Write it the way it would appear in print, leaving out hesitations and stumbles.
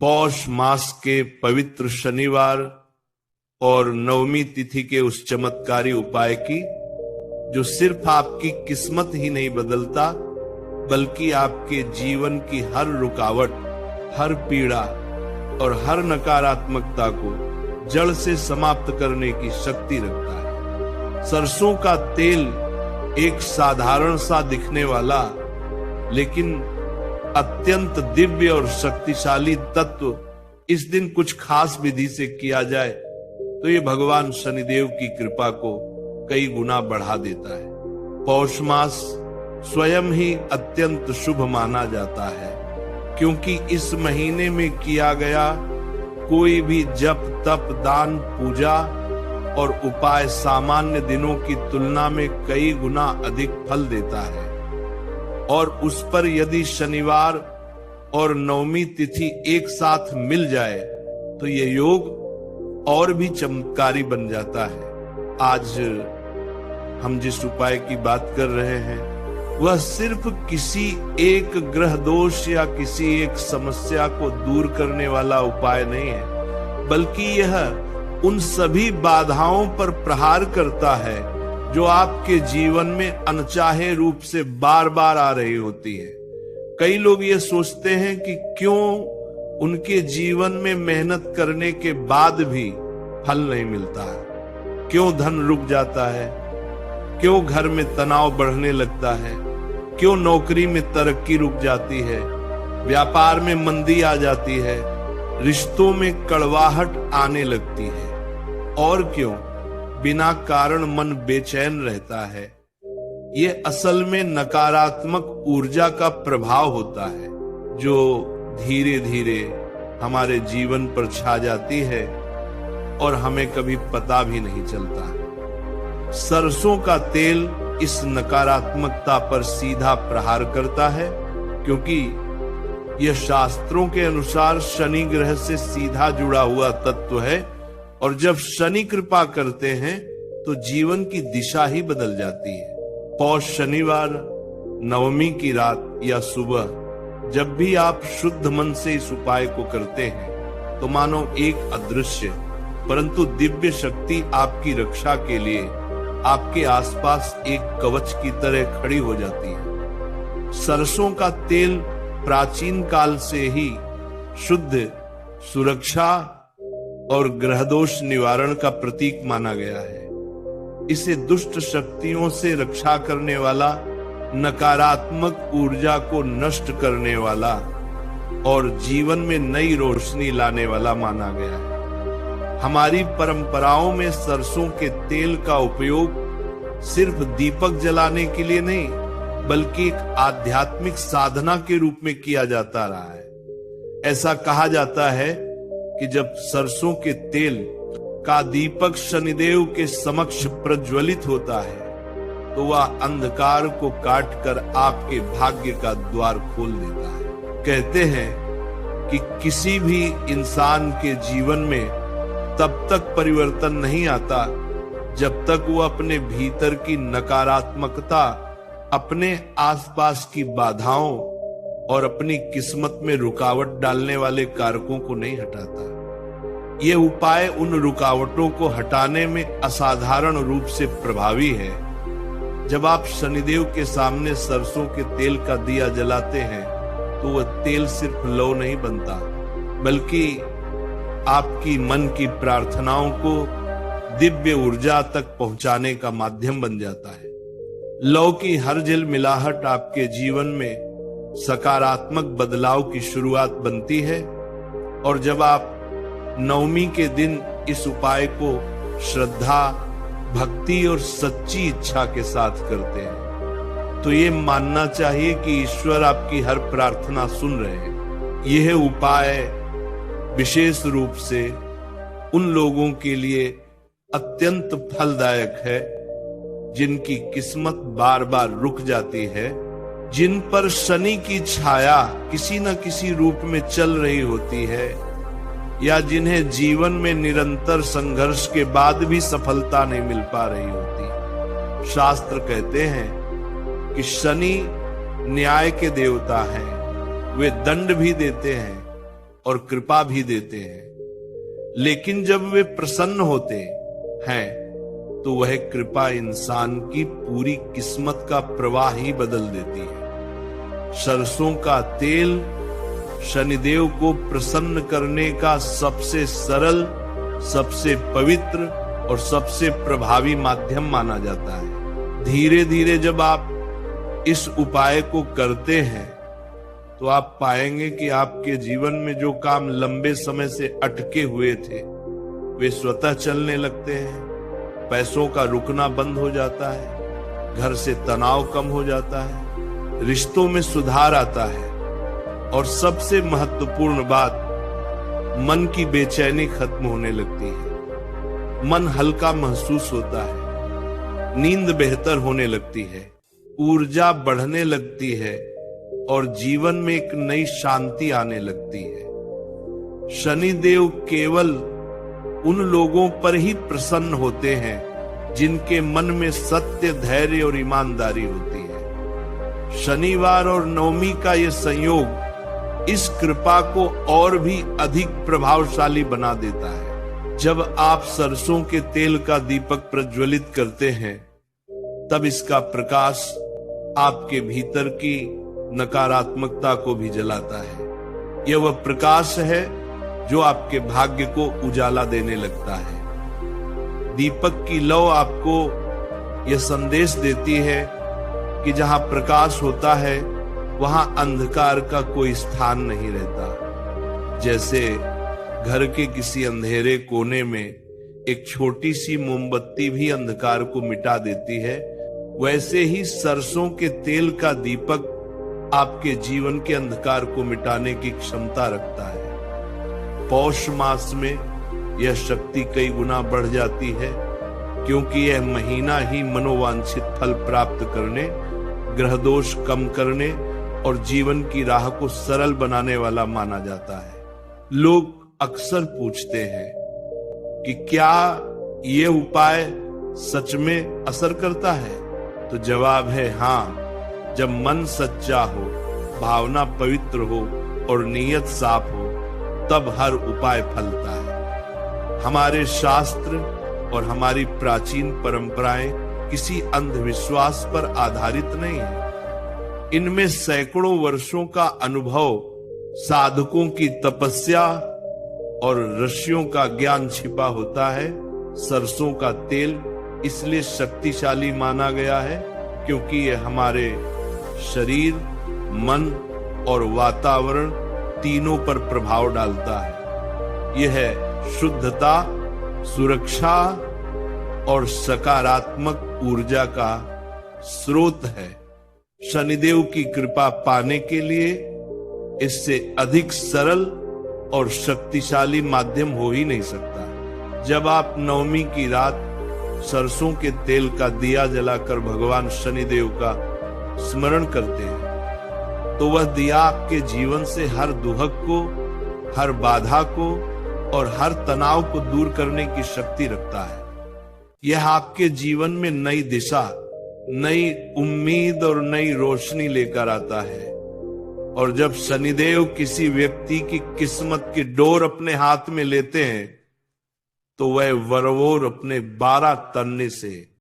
पौष मास के पवित्र शनिवार और नवमी तिथि के उस चमत्कारी उपाय की जो सिर्फ आपकी किस्मत ही नहीं बदलता बल्कि आपके जीवन की हर रुकावट, हर पीड़ा और हर नकारात्मकता को जड़ से समाप्त करने की शक्ति रखता है। सरसों का तेल एक साधारण सा दिखने वाला लेकिन अत्यंत दिव्य और शक्तिशाली तत्व इस दिन कुछ खास विधि से किया जाए तो ये भगवान शनिदेव की कृपा को कई गुना बढ़ा देता है। पौष मास स्वयं ही अत्यंत शुभ माना जाता है क्योंकि इस महीने में किया गया कोई भी जप, तप, दान, पूजा और उपाय सामान्य दिनों की तुलना में कई गुना अधिक फल देता है और उस पर यदि शनिवार और नवमी तिथि एक साथ मिल जाए तो ये योग और भी चमत्कारी बन जाता है। आज हम जिस उपाय की बात कर रहे हैं वह सिर्फ किसी एक ग्रह दोष या किसी एक समस्या को दूर करने वाला उपाय नहीं है बल्कि यह उन सभी बाधाओं पर प्रहार करता है जो आपके जीवन में अनचाहे रूप से बार बार आ रही होती है। कई लोग ये सोचते हैं कि क्यों उनके जीवन में मेहनत करने के बाद भी फल नहीं मिलता है, क्यों धन रुक जाता है, क्यों घर में तनाव बढ़ने लगता है, क्यों नौकरी में तरक्की रुक जाती है, व्यापार में मंदी आ जाती है, रिश्तों में कड़वाहट आने लगती है और क्यों बिना कारण मन बेचैन रहता है। ये असल में नकारात्मक ऊर्जा का प्रभाव होता है जो धीरे धीरे हमारे जीवन पर छा जाती है और हमें कभी पता भी नहीं चलता। सरसों का तेल इस नकारात्मकता पर सीधा प्रहार करता है क्योंकि यह शास्त्रों के अनुसार शनि ग्रह से सीधा जुड़ा हुआ तत्व है और जब शनि कृपा करते हैं तो जीवन की दिशा ही बदल जाती है। पौष शनिवार, नवमी की रात या सुबह जब भी आप शुद्ध मन से इस उपाय को करते हैं तो मानो एक अदृश्य परंतु दिव्य शक्ति आपकी रक्षा के लिए आपके आसपास एक कवच की तरह खड़ी हो जाती है। सरसों का तेल प्राचीन काल से ही शुद्ध, सुरक्षा और ग्रह दोष निवारण का प्रतीक माना गया है। इसे दुष्ट शक्तियों से रक्षा करने वाला, नकारात्मक ऊर्जा को नष्ट करने वाला और जीवन में नई रोशनी लाने वाला माना गया है। हमारी परंपराओं में सरसों के तेल का उपयोग सिर्फ दीपक जलाने के लिए नहीं बल्कि एक आध्यात्मिक साधना के रूप में किया जाता रहा है। ऐसा कहा जाता है कि जब सरसों के तेल का दीपक शनिदेव के समक्ष प्रज्वलित होता है तो वह अंधकार को काटकर आपके भाग्य का द्वार खोल देता है। कहते हैं कि किसी भी इंसान के जीवन में तब तक परिवर्तन नहीं आता जब तक वो अपने भीतर की नकारात्मकता, अपने आसपास की बाधाओं और अपनी किस्मत में रुकावट डालने वाले कारकों को नहीं हटाता। ये उपाय उन रुकावटों को हटाने में असाधारण रूप से प्रभावी है। जब आप शनिदेव के सामने सरसों के तेल का दिया जलाते हैं तो वह तेल सिर्फ लौ नहीं बनता बल्कि आपकी मन की प्रार्थनाओं को दिव्य ऊर्जा तक पहुंचाने का माध्यम बन जाता है। लौ की हर झिलमिलाहट आपके जीवन में सकारात्मक बदलाव की शुरुआत बनती है और जब आप नवमी के दिन इस उपाय को श्रद्धा, भक्ति और सच्ची इच्छा के साथ करते हैं तो ये मानना चाहिए कि ईश्वर आपकी हर प्रार्थना सुन रहे हैं। यह उपाय विशेष रूप से उन लोगों के लिए अत्यंत फलदायक है जिनकी किस्मत बार बार रुक जाती है, जिन पर शनि की छाया किसी न किसी रूप में चल रही होती है या जिन्हें जीवन में निरंतर संघर्ष के बाद भी सफलता नहीं मिल पा रही होती। शास्त्र कहते हैं कि शनि न्याय के देवता हैं, वे दंड भी देते हैं और कृपा भी देते हैं, लेकिन जब वे प्रसन्न होते हैं तो वह कृपा इंसान की पूरी किस्मत का प्रवाह ही बदल देती है। सरसों का तेल शनिदेव को प्रसन्न करने का सबसे सरल, सबसे पवित्र और सबसे प्रभावी माध्यम माना जाता है। धीरे धीरे जब आप इस उपाय को करते हैं तो आप पाएंगे कि आपके जीवन में जो काम लंबे समय से अटके हुए थे वे स्वतः चलने लगते हैं। पैसों का रुकना बंद हो जाता है, घर से तनाव कम हो जाता है, रिश्तों में सुधार आता है और सबसे महत्वपूर्ण बात, मन की बेचैनी खत्म होने लगती है। मन हल्का महसूस होता है, नींद बेहतर होने लगती है, ऊर्जा बढ़ने लगती है और जीवन में एक नई शांति आने लगती है। शनिदेव केवल उन लोगों पर ही प्रसन्न होते हैं जिनके मन में सत्य, धैर्य और ईमानदारी होती है। शनिवार और नवमी का यह संयोग इस कृपा को और भी अधिक प्रभावशाली बना देता है। जब आप सरसों के तेल का दीपक प्रज्वलित करते हैं तब इसका प्रकाश आपके भीतर की नकारात्मकता को भी जलाता है। यह वह प्रकाश है जो आपके भाग्य को उजाला देने लगता है। दीपक की लौ आपको यह संदेश देती है कि जहां प्रकाश होता है वहां अंधकार का कोई स्थान नहीं रहता। जैसे घर के किसी अंधेरे कोने में एक छोटी सी मोमबत्ती भी अंधकार को मिटा देती है, वैसे ही सरसों के तेल का दीपक आपके जीवन के अंधकार को मिटाने की क्षमता रखता है। पौष मास में यह शक्ति कई गुना बढ़ जाती है, क्योंकि यह महीना ही मनोवांछित फल प्राप्त करने, ग्रह दोष कम करने और जीवन की राह को सरल बनाने वाला माना जाता है। लोग अक्सर पूछते हैं कि क्या यह उपाय सच में असर करता है? तो जवाब है हाँ। जब मन सच्चा हो, भावना पवित्र हो और नीयत साफ हो, तब हर उपाय फलता है। हमारे शास्त्र और हमारी प्राचीन परंपराएं किसी अंधविश्वास पर आधारित नहीं है। इनमें सैकड़ों वर्षों का अनुभव, साधकों की तपस्या और ऋषियों का ज्ञान छिपा होता है। सरसों का तेल इसलिए शक्तिशाली माना गया है क्योंकि यह हमारे शरीर, मन और वातावरण तीनों पर प्रभाव डालता है। यह शुद्धता, सुरक्षा और सकारात्मक ऊर्जा का स्रोत है। शनिदेव की कृपा पाने के लिए इससे अधिक सरल और शक्तिशाली माध्यम हो ही नहीं सकता। जब आप नवमी की रात सरसों के तेल का दिया जलाकर भगवान शनिदेव का स्मरण करते हैं तो वह दिया आपके जीवन से हर दुहक को, हर बाधा को और हर तनाव को दूर करने की शक्ति रखता है। यह आपके जीवन में नई दिशा, नई उम्मीद और नई रोशनी लेकर आता है। और जब शनिदेव किसी व्यक्ति की किस्मत की डोर अपने हाथ में लेते हैं तो वह वरवोर अपने 12 तन्ने से